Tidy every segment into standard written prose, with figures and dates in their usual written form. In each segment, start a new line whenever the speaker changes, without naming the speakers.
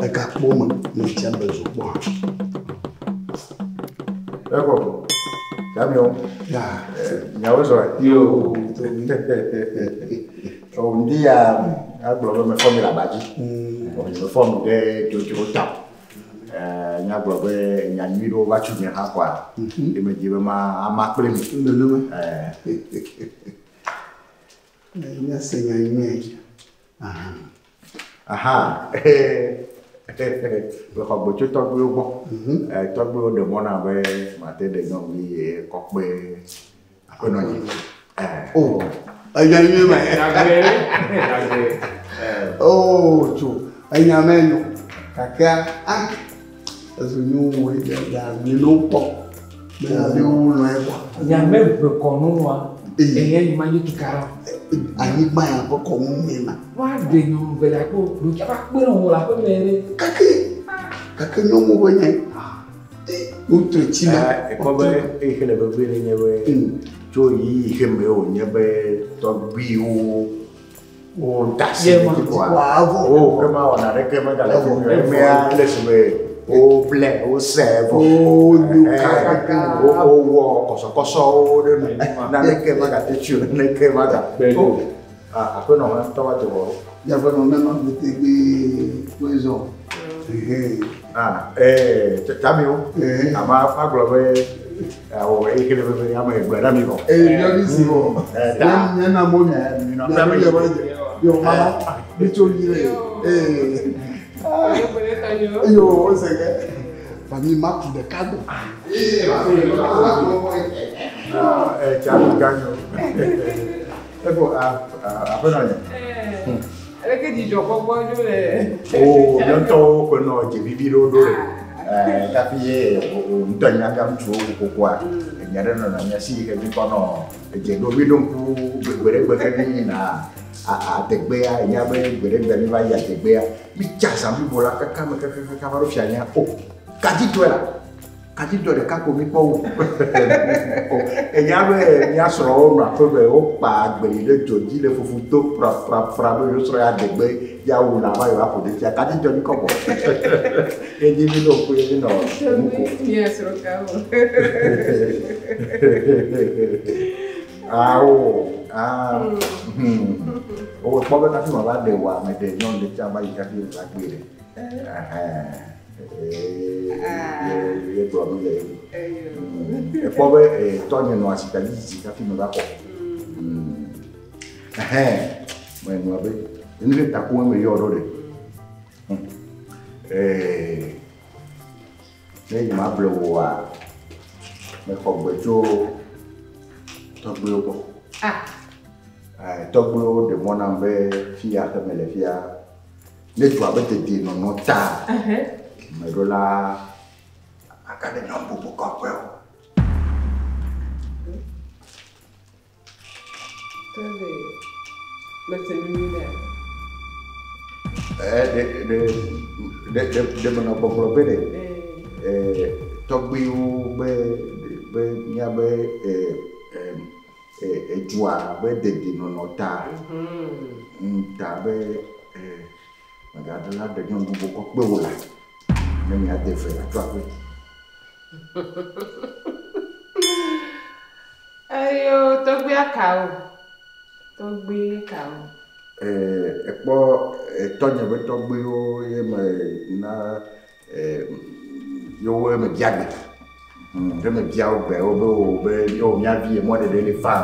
Megakpome Michambezo.
Ecco, cambio. Mi avevo io un dia aglo me formi la baji. Me formi de jojo tap. Nya glo be nya nyiro ba chu nya ha kwa. E me jibe ma amakple mi.
Nya senya nyenya.
Aha. Le ko bo chu to gbo bo. To gbo de mo na be ma te de no mi ko pe akono ni.
Oh. Ayanye ma. Oh, tu. Ayamenyo. Kaka azunyu we ya ni no po. Me ale wu no e kwa.
Ya me bekonu wa. Eyan imani tukara.
Ani gba ya ko ko mu mi na.
Wa de no vela ko lu ka pe no la pe mere.
Kaka no mu bo nye. Utro china.
E ko be e hele be be nye we. Jo yi heme o nye be to bi o dasi ki kwa. O kama wana reke ma gale fo me ya lesbe. O ble o serve o kaka o wo koso o de na reke ma ga te chu reke ma ga. Akono ma to wa te wo.
Ya fo no me no te bi poison.
Tamio. Ama fa globe o e kele be ya ma gbara mi ko.
Yo ni si wo. Na mo ni. Na mi le ba je. Yo mama bi to ni re. Yo sege. Fami map de cadeau. Ciao ganyo. Ecco appena ni.
Eleke di joko po jo le.
Oh, bientôt que no je vivi lo do. Tapi ntanya gam chu ko kwa. Nyare no na nya si ke bi kono. Je do bi don ku gbere gbere ni na ategbe ya nya be gbere gbere ni ba ya ategbe ya. Mi cha sam bi bola kaka me kaka baro fianya. Oh, kaji to le kako mi po. Nya be nya soro o na pe be o pa gbere le joji le fufu to fra be yo soro ya ategbe ya wo na ba yo apo de ti kaji to ni kopo. Eji mi lo ku ni no.
Yes, ro ka o.
O po be ka ti ma ba de wa me de non de cha ba yi ka ti la gbe de. Ye bro mi le. E po be to ni no asita li ji ka ti me ba ko. Mo no be ni le ta ko me yo do de. Ne ma blo wa me ko gbe jo to gbe o ko. To gbe o de mo na be fia ka me le fia. Ne tu abete di no no ta. Me do la akade no bu ko ko.
Tele. Let's see
de mana bobro bede togbi u be nya be jua be de no ta ta be magada la de nyon bu ko pe wola me mi ade fe la twa pe
ayo togbi akao
ekpo tonye be togbi o ye me na yo we me biagbe de me bia o be yo nya vie mo de le fa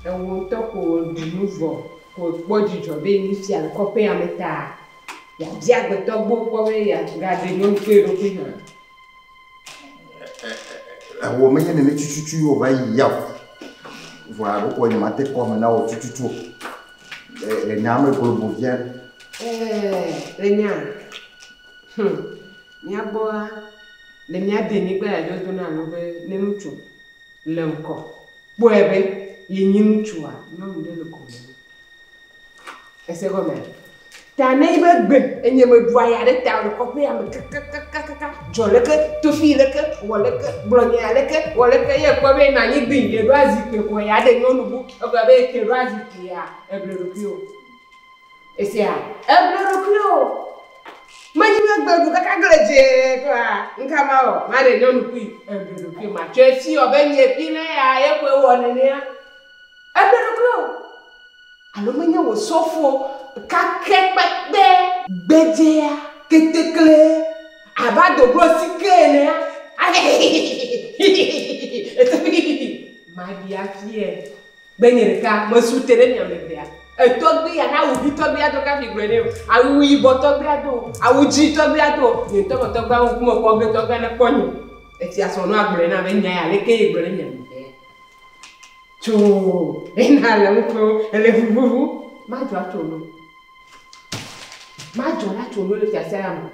ewo to ko nouveau ko gboji jo be ni fi an ko pe ameta ya biagbe to gbo ko we ya ga de no ke ro pe han
wo me ne chuchu o ba ya voilà ko ni mate ko me na o chuchu nya me ko bo bien
renya nya boa le nya de ni gba ya do na no be ne muchu le nko bo ebe ye nyi muchu a no nde le ko ese go me ta ne be gbe enye me dua ya de ta ko pe am kaka jo le ke to fi le ke wo le ke blonya le ke wo le ke ye ko be na ni gbin ye do azi pe ko ya de no nu bu o ga be ke razi ki ya e ble ro ki o Et c'est un bleu. Imagine que tu as gagné quoi. Nkama o, ma de non kui un bleu ma chesi o ben ye pile a e ko won ni a. Un bleu. Alo menye wo sofo ka kepekpe gbejea ketekle abado glosike ne a. Magia fie. Benye ka mo sutere mi amebea. Togbe ya na ubi togbe ya to ka fi gbere o. Awu ibo togbe ya do. Awu ji togbe ya do. Ni to mo togbe awu mo ko gbe togbe na ponyi. Ti aso no agbere na be nya ya le ke gbere nya mi. Cho, ena la mko ele fufu. Ma jo atolo. Ma jo la tolo le fi asaya mo.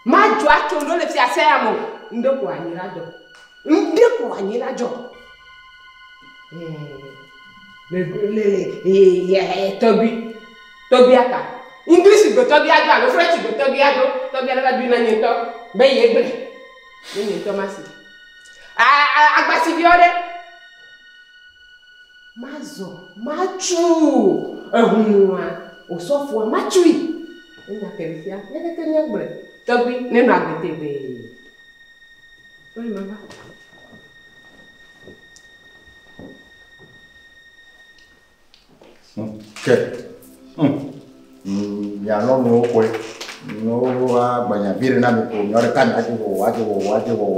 Ma jo atolo le fi asaya mo. Ndoko anyira jo. Ndeko anyira jo. Tobi aka. English go tobi ado, alo French go tobi ado. Tobi ado la bi na nyin to. Be ye gbe. Ni nyin to masi. Agbasi bi ore. Mazo, machu. Ehunwa, osofo machui. Ina perifia, ne ke nya gbe. Tobi ne na gbete be. Oi mama.
Okay. Ya no no ko. No wa banya bire na mi ko, nyore kan ati wo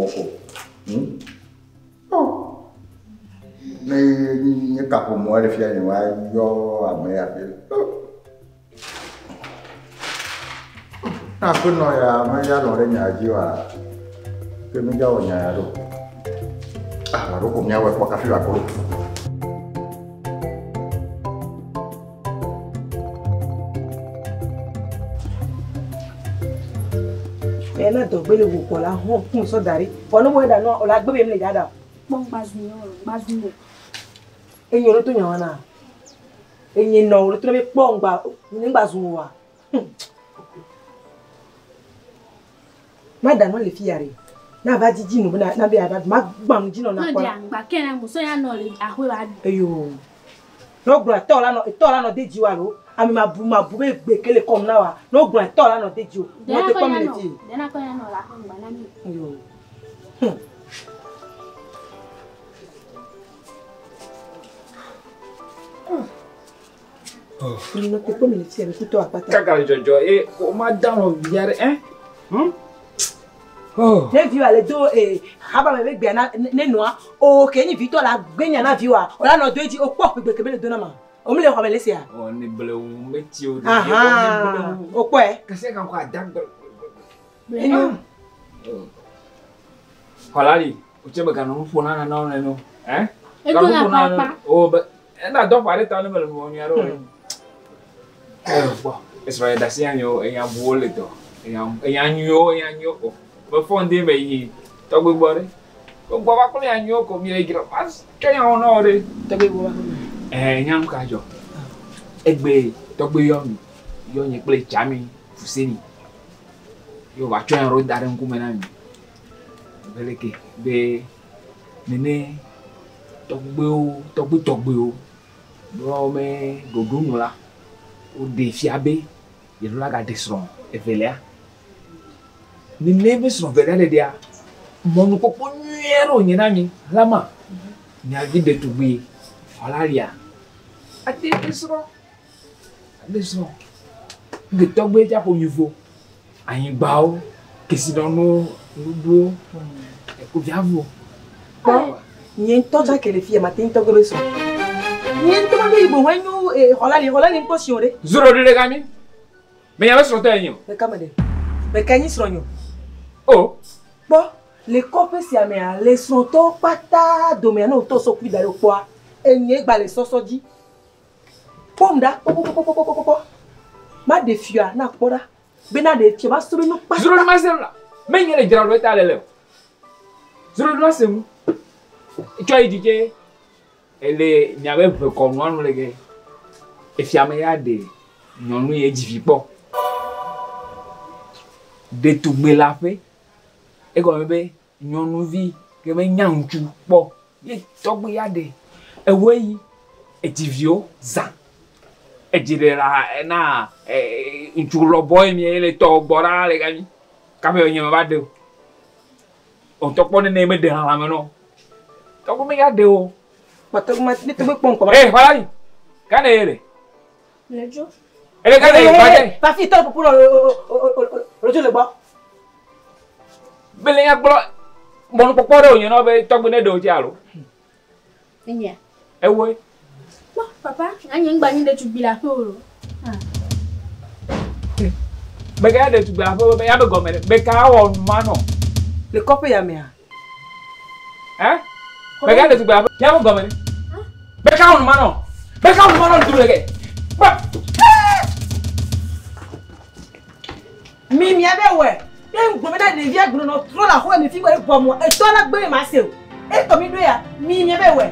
ko. Oh. Ni ka ko mo re fia ni wa yo ame ya bi. Na ko no ya ma ya no re nya ji wa. Ke mi ja o nya ya do. Wa ro ko nya wa kwa ka fi wa ko.
Ela do gbele wo ko la hon kun so dari ono mo da no o la gbebe mi le dada
Pong bazuno.
eyin oro to yan wa na eyin no oro to be pong gba nigba zun wa ma da no le fi yare na ba jiji nu na be ada ma gba mu jino na
No
ko
dia ngba kena mo so ya no le ahwe ba.
eyo no gba to la no deji wa lo ami ma bu be gbe kele kom na wa no gba to la no deji o mo te community
Dena ko ya no la ko ngba na mi.
eyo Ni no te community e tuto apata
Kakali jojo o ma down biare Oh.
Ne viwa le do haba me be gbe na ne noa o ke ni Victor la gbenya na viwa o la no do eji o pop gbe kebe le do na ma o mi le ko me le sia
Oh ni bele meti o
aha o po e
Kase kan ko adag.
enu
Halali, o chebe kan no fona na no no.
Ego na papa.
Oh, but na do pare ta no bele mo ni aro. Bo, Israel da si anyo e ya bole to. E ya nyo. Ba fonde be yi. To gbe bore. Ko gba ba ko ya nyo ko mi e gira pas. Ke ya ono re.
to be bo
Nyam ka jo. Egbe to gbe yo ni ple chami fuseni. Yo ba cho en ro dare nku me na mi. Beleke be nene to gbe o. Do me gogo nula. O de fiabe. Ye la ga desron e velea. Nene be so velea le dia. Monu popo nyero nyina mi. Lama. Nya gi de to gbe. Alaria. Ati desron. Nge to gbe ja ko yivo. Ayin gba o. Kesi donu ludo. E ko viavo.
po ni to ja ke le fi ma tin to gbe so ni to ma be ibo wanyu holali nko si ore
Zuro de gami. Me ya so to enyo.
be kamade be kanyi sronyo
Oh.
po le kope si ame a le son to pata do me na o to so ku dare po a enye gba le sosoji pomda po ma de fia na pora be na de fia ba so be no pa
Zuro de masem la. Me nyere jira ro ta lele. Zuro de masem. Cho idije. Ele nyawe pe ko no anu lege. Efiame ya de nyonu ye jifi po. De tu gbe la fe. E ko me be nyonu vi ke me nyanchu po. Ye to gbe ya de. Ewe yi e jivio za. ejidera na nchulo boy mi ele to gbora le gami kame onye ba de o to pon ne me de hala me no to ko me ya de o
pato ma ni to be pon ko
wala ni kana ele
Lejo.
ele kana ba de
pa fi to pour rojo le gbo
bele ya gbo mo no popo de onye no be to gbe ne de o ti alo
Enya.
ewe
Papa, anya ngba ni de tubila ko.
Beka de tugba fo be ya be gomere beka wo ma no
le couple ya me
beka de tugba ya be gomere beka wo ma no du lege
mi abe we e ngbo me da de via gbo no tro la ho mi fi we bo mo e to la gbe ma se o e to mi do ya mi abe we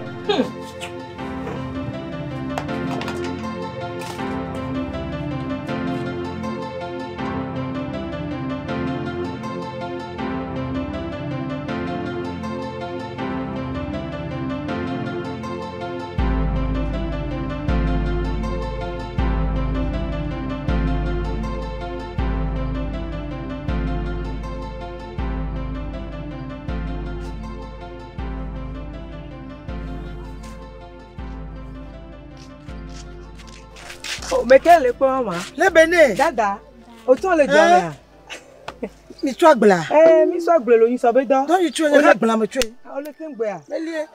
Mekele po ma.
Le bene.
Dada. O ton le jome.
Mi tu agbla.
Mi so agbla lo yin so be do.
Don you tu yin agbla me tu.
O le kin gbe a.
Melie.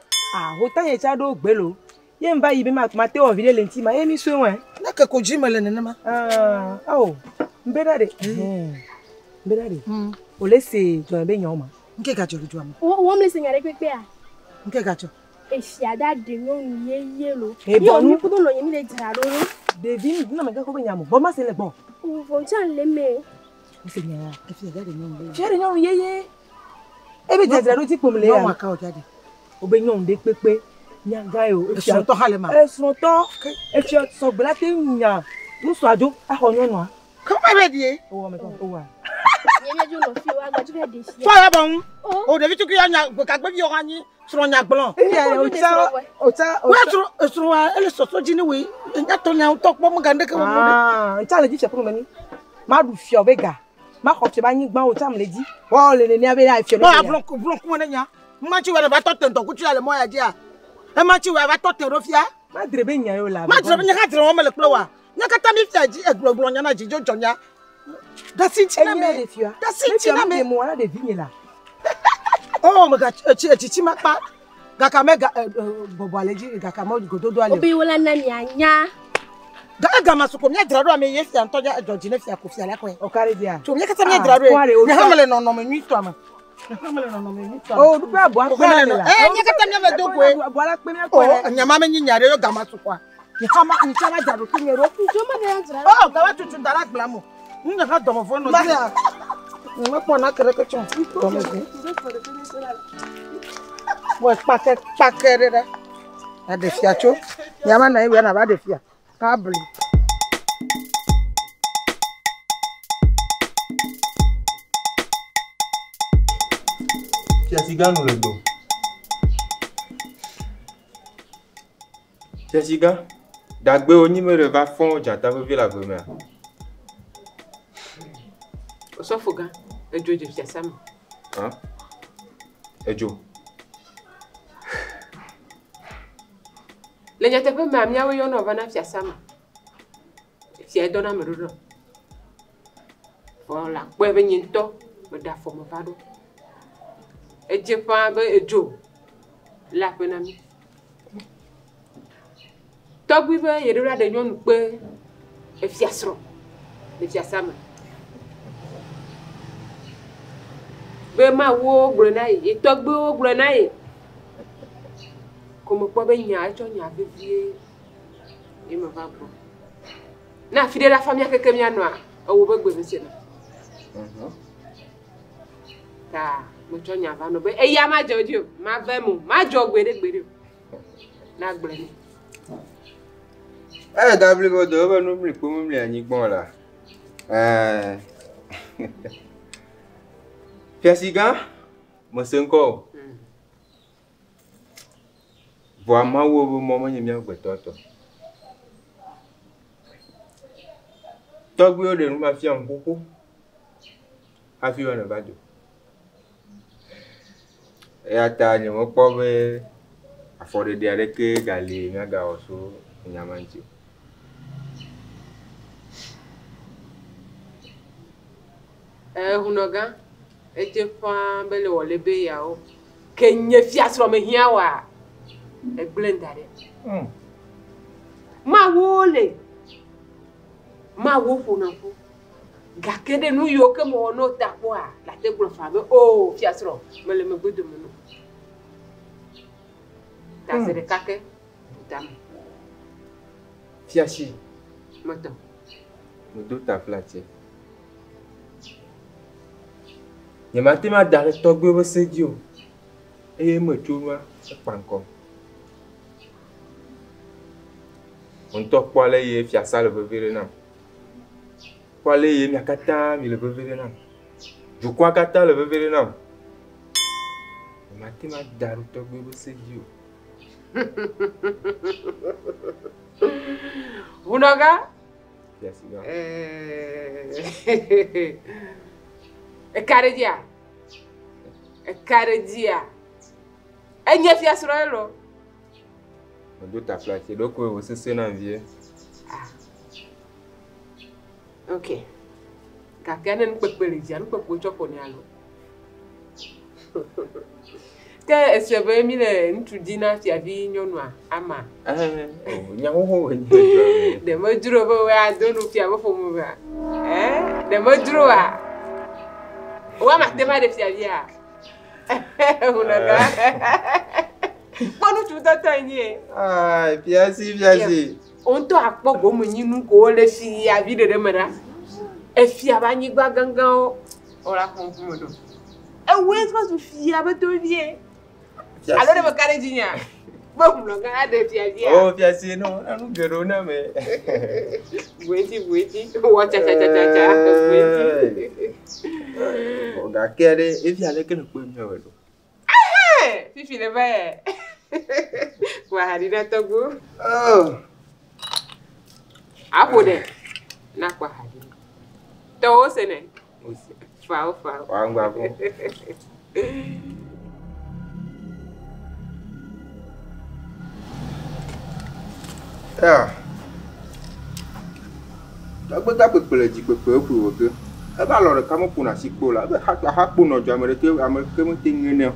O tan ye cha do gbe lo. Ye nba yi be ma te o vile lenti ma. Mi so wen.
Na ke ko ji mele ne ma.
Mbe dade. Mbe dade. O le se jo be yan ma.
Nke ga jo ju am.
Wo mle se ngare pepe a.
Nke ga jo.
Efiada de ngon ye lo.
Yo
mi ku don lo yin le jara lo.
Devi na me ga ko be yan mo. Bo ma se le gbon.
O fo chan le me.
Ife nya. Efiada de ngon.
Chere yan ye. E be jara lo ti pom le ya.
No wa ka o jade.
O be yan de pepe. Nya ga yo.
E so to hale ma.
E so to. E fi so gbe la te nya. Mu so ajo a ho yan no a.
Ko ma be die.
O wa me ko o wa.
Ye jo no fi wa ga ju de si.
Fo ya bon. O de vitu ki ya nya ka gbe bi o hanyi. Sro nya gbon.
O ta
Wa sro wa ele so so ji ni we. Nya to nya to po mo ga ndeke wo mo.
Ta le ji se pro mani. Ma du fi obega. Ma ko se ba yin gban o ta me le ji. Wo le ni abe na fi o.
Wa blon ko mo ne nya. Ma chi wa ba to ten to ku chi ale mo ya ji a. E ma chi wa ba to ten ro fia.
Ma drebe nya yo la.
Ma drebe nya ka dre wo mele klo wa. Nya ka ta mi fia ji egbogbo nya na ji jo nya. Da si chi na me. Da si chi na me
mo na de vinye la.
Oh, me ga chi ma pa. Ga ka me ga bobo aleji ga ka mo gododo ale.
Obi wala na mi anya.
Ga ma so ko mi dra do me ye fia nto ja joji ne fia ko fia la ko.
O kare dia.
So mi ka ta mi dra do e. Ne ha mele no me nwi to ama. Ne ha mele no me nwi to.
Oh, du pa bo akpe na la.
Nya ka ta mi me do ko e.
Bo ala pe mi akpe.
Oh, nya ma me nyi nyare yo ga ma so kwa. Ni ha ma ja do ki nyero.
Jo ma de jara.
Oh, ga wa tutu ndara gbla mo. Nya ka do mo fo no dia. Ni ma po na kere ke chon. Do me si. Bo pakere da. Na de fia cho. Nya ma na iwe na ba de fia. Ka bli.
Tiasiga nous le dos. Tiasiga, dagbe onimere va fond jata be la gome.
Osofuga, ejo je fiasama.
Hein? Ejo.
Le nyate pe ma miawo yo no bana fiasama. Fia dona merudo. Voilà, po be nyinto, me da fo mo vado. Eje pa be ejo. La pe na mi. Togbi be yedura de nyonu pe e fiasro. Le fiasama. Be ma wo grenai, e togbi wo grenai. Como po be nya ajo nya bebie. E me va bo. Na fi de la famille keke mi anwa, o wo be gbe mi se na. Ta mo cho nya va no be e ya ma joji o, ma be mu, ma jo gbere o. Na gbre ni.
Dabli go do ba no mi ko mi anyi gbon la. Tiasiga, mo se nko. Bo ma wo bo mo mo nyemi agbeto to. Togwe de nous ma fille en coco. A fille on va de. Et ata ni mo po be afode de ale ke gali nga ga oso nyamanti.
Hunoga ete fa bele wole be yao kenye fiasro me hia wa e blendare ma wole ma wo funafo gakede nu yo ke mo no tapo a la te glo fa be o fiasro me le me gbedo me no ta se de kake tam
Fiachi
moto
do ta flatie. Ye mate ma dare Togwe bo sedio. E mo chuma panko. On to kwale ye fiasa le bevere na. Kwale ye mi akata mi le bevere na. Je crois kata le bevere na. Ye mate ma dare Togwe bo sedio.
Unoga
Yes, no.
Ekaredia. Enye fiasro elo.
On do ta flatie donc wo se na vie.
Okay. Kakane npepele ji, npepo chopo ni alo. Ke esebe mi le ntudina ti abi nyonu a ama.
Nyawo ho
De mo duro bo we adonu fi abofo mu ba. De mo duro a. Wa ma tema de fi abia. Unaga. Ponu tu toto ni.
Fiasi.
On to akpo go mo nyinu ko le fi abi de mera. E fi abanyi gba gangan o. Ora kon fun mo do. E we supposed to fi abeto vie. Alors de me carré digna. Bon, le gars de Fiasia.
Oh, Fiasia, non, nous guérons, mais.
Bueti. Watch, cha.
On a carré, et puis avec une pomme.
Fifi le va. Wahadina Togo.
Oh.
Apode. Na kwa hadina. To sene. Fao.
Wangwa bo. Togbe ga pepele ji pepe oku oge. E ba lo re ka mo puna sikpo la. Be ha kpo no jo amere ke mo te ngene.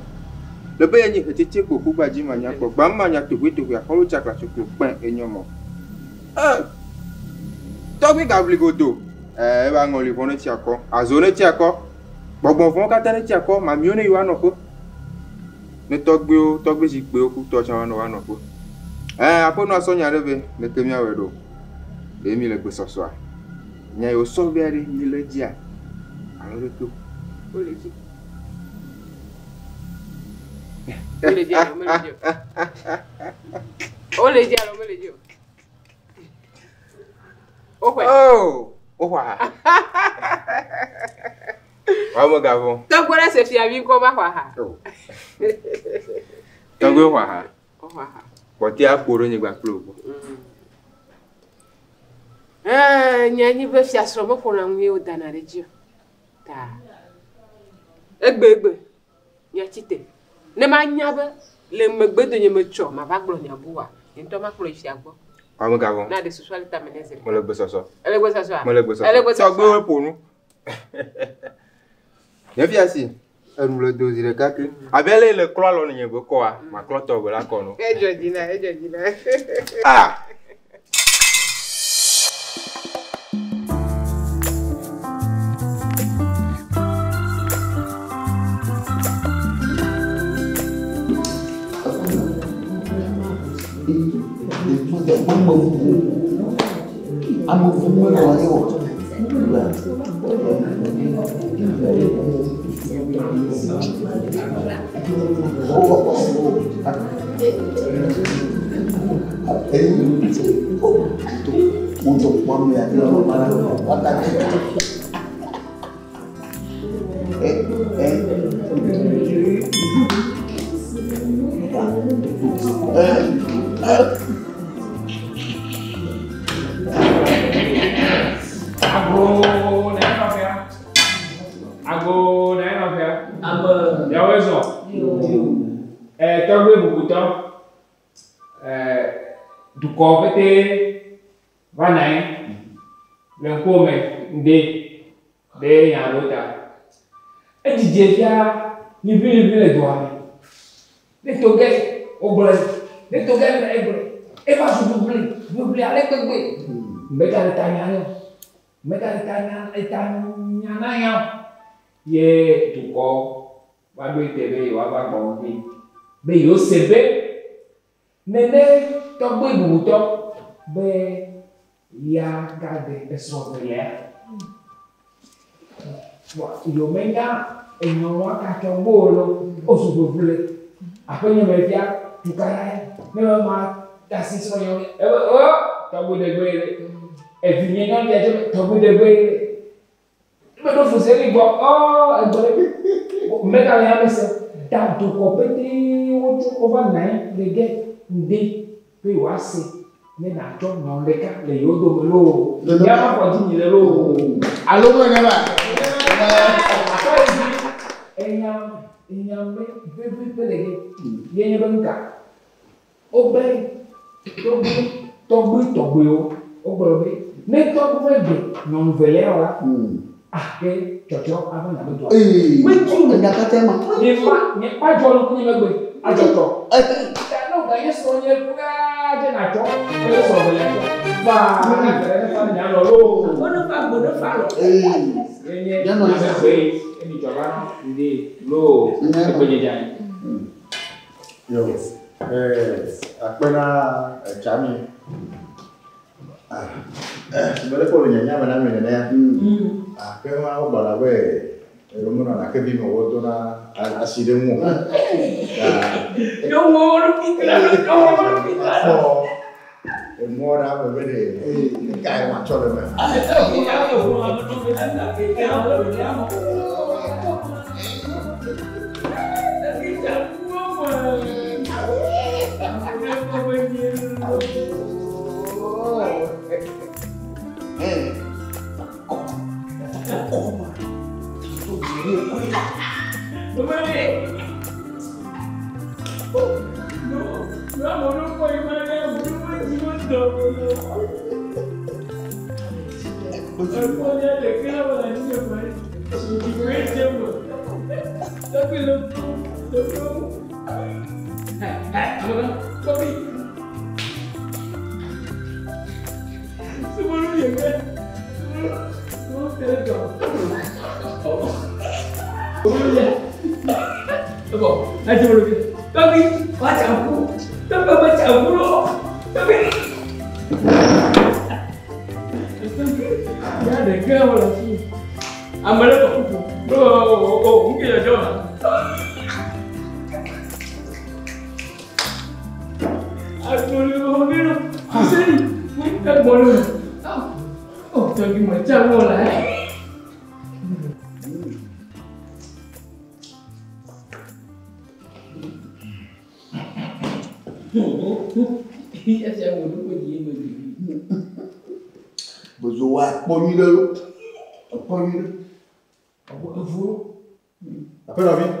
Le be yin hetete ko ku gba ji ma nya ko gba ma nya to ya ko chakla chukwu pen enyomo. Togbe ga obligodo. E ba ngoli fone ti ako. Azone ti ako. Gbogbo fun ka tane ti ako ma mi o ne yo anoko. Ne togbe ji pe oku to chan no anoko. Apono asonya rebe ne kemia wedo. Emi le gbesoso a. Nya yo so biare ni le ji a. Alore to.
Ole ji.
Oh, wa. Wa mo gabo.
Togwe la se fi abi ko ba wa ha.
Togwe wa ha.
Wa ha.
Poti akoro ni gba klo.
Nyanyi be fi asro mo ko na nwi o dana reji. Ta. Egbe. Nya chite. Ne ma nya be le megbedo nye me cho ma ba glo nya buwa. Nto ma klo fi agbo.
Wa mo gabo.
Na de social terminese.
Mo le gbesoso.
Ele gbesoso.
Togwe we ponu. Ne fi asi. Enu le dozi le kake. Abele le klo lo ni bo ko a, ma klo to bo la ko no.
Ejo dina.
Ah.
Untuk
tukɔ pete va na yi le ŋkume ŋde de nya lo ta edzidze fia livi le doa me ne to ge ogble ne to ge le egble eva su bubli ale gbegbe mbeka le ta nya le mbeka le ta nya na ya ye tukɔ va do ite be wa va gbɔ be yo se be nene tɔgbe bubutɔ be ya gade esrɔ̃velia yo menya enyowa kakɛ gbolo o sugbogble aƒenye me fia tukaya ne be ma dasi srɔ̃ yɔ ebe o tɔgbe degbe ye evi nye nyɔnu ya tse tɔgbe degbe ye ebe do fuseli gbɔ egbe mbeka le ya me se ta dukɔ pete wotso wova na yi le ge ŋde pe wa se ne na tsɔ nyɔnu ɖeka le yewo dome loo ya ma fɔ dzi nyi le loo
alo mo ne ba
enya be le ge ye nye be ŋka wo be tɔgbewo wo gblɔ be ne tɔgbe de nyɔnu velia la ake tsɔtsɔ ava na be do a
me nya kata ma
nye kpa dzɔ lu kunye megbe adzɔtɔ ne o ganye srɔ̃ nye kura dze na tsɔ eye srɔ̃ velia tsɔ va ne fere ne fa nya lɔ loo ne fa lɔ yenye amegbe emi dzɔ va ŋde loo egbe dzedza yi.
Yo, akpena chami. Sebenarnya kalau nyanyi mana mana ni, akpena aku bala be, rumah nak kebi mau tu na asidemu.
Yo mau pikir.
Mau dah berbeda, kaya macam mana?
Bezoa poni de l'eau. Poni de.
Vous.
Après la vie.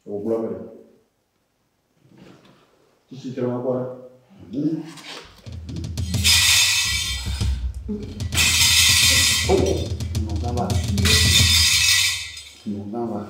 Au blanc. Tu sais tellement quoi?
Non, ça va. Non, ça va.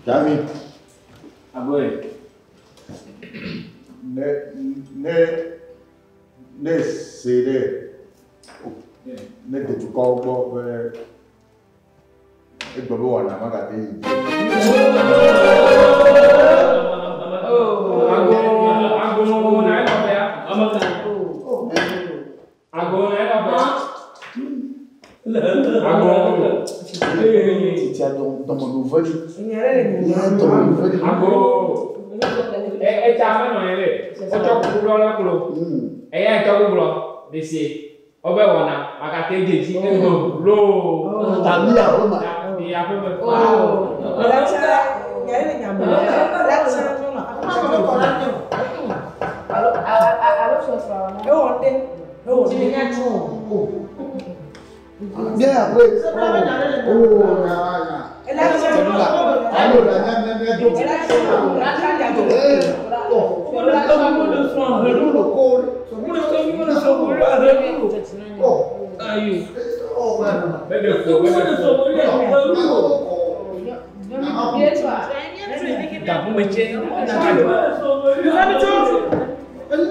Jami.
Aboy.
Ne sede. Ne te tu kau bo e bobo wana magati.
Agora é agora.
Titi a toma no vale.
Agora é chama não é le. O choco bulo lá bulo. É choco bulo. Desse. Obe wana makate jeji endo lo.
Tabia Roma.
Dia apa be?
Bien après.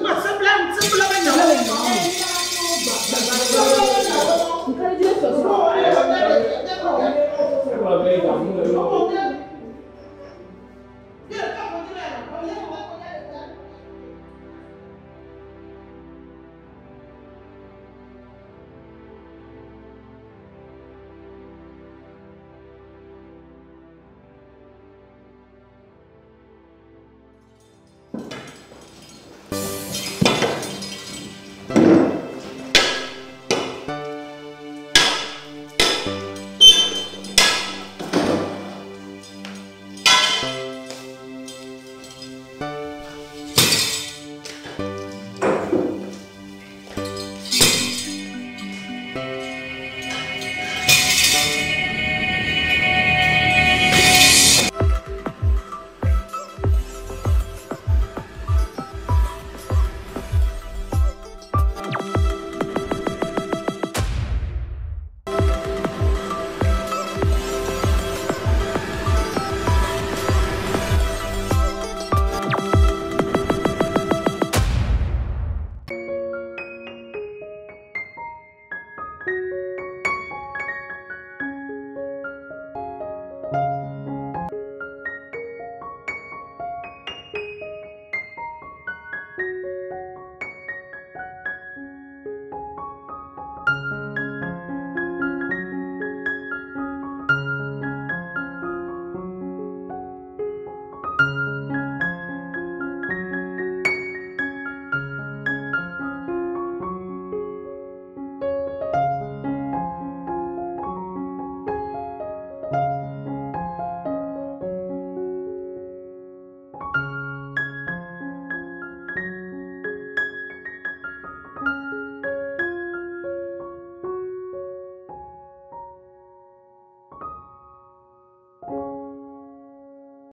Mas